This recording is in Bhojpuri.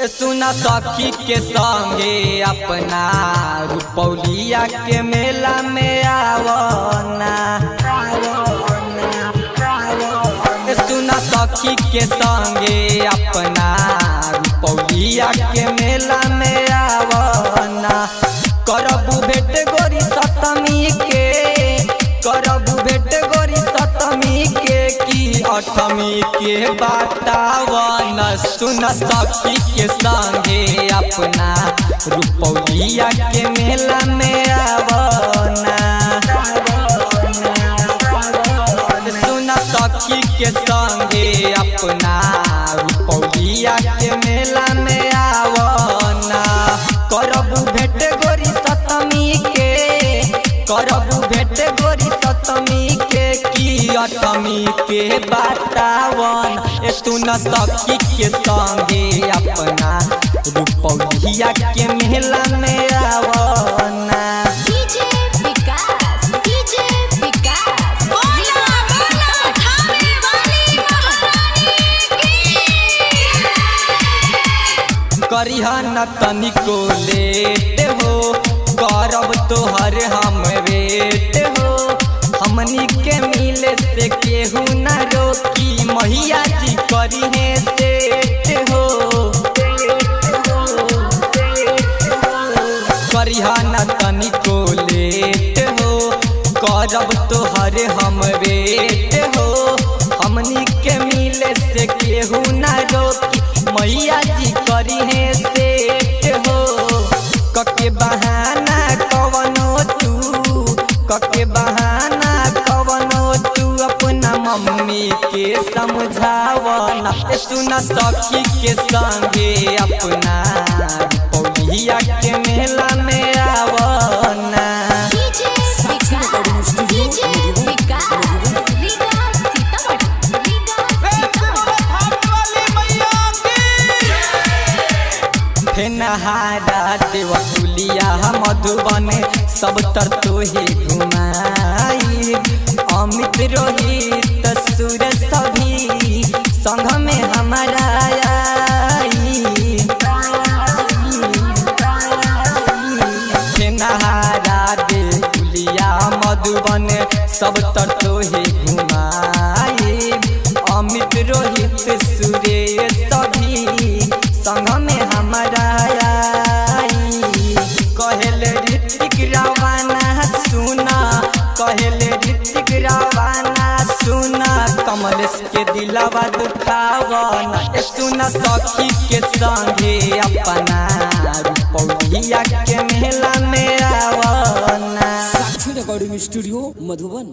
सुना सखी के संगे अपना रुपौलिया के मेला में आवना। सुना सखी के संगे अपना रुपौलिया के मेला में आवना। करबू भेट गोरी सतमी के, करबू भेट गोरी सतमी के की अठमी के बतावन। सुन सखी के संगे अपना रुपौलिया के मेला में आवना। सुन सखी के संगे अपना रुपौलिया के मेला में आवना। करबू भेट गोरी सतमी के, करबू भेट गोरी सतमी के की अठमी के बतावन। सुन सखी के संगे अपना रुपौलिया के मेला में आवना। करिहन तनिको लेट हो, करब तोहर हम वेट हो। हमनी के मिले से केहू न रोकी, मैया जी करी है सेट हो। करिहन तनिको लेट हो, करब तोहर हम वेट हो। हमनी के मिले से केहू न रोकी, मैया जी करी है सेट हो। कके बहाना कवनो तू, कके बहाना कवनो तू अपना मम्मी के समझावना। सुन सखी के संगे अपना रुपौलिया के मेला में आवना। नहारा देवकुलिया मधुबन सब तर तोहे घुमाई। अमित रोहित सूरज सभी संग में हमारा आई। नहारा देवकुलिया मधुबन सब तर तोहे घुमाई। अमित रोहित सूरज सभी संग में हमारा आई। कहल ऋतिक रवाना सुना, कहल ऋतिक रवाना सुना, कमलेश के दिलवा दुखावना। सुन सखी के संगे अपना रुपौलिया के मेला में आवना। साक्षी रिकॉर्डिंग स्टूडियो मधुबन।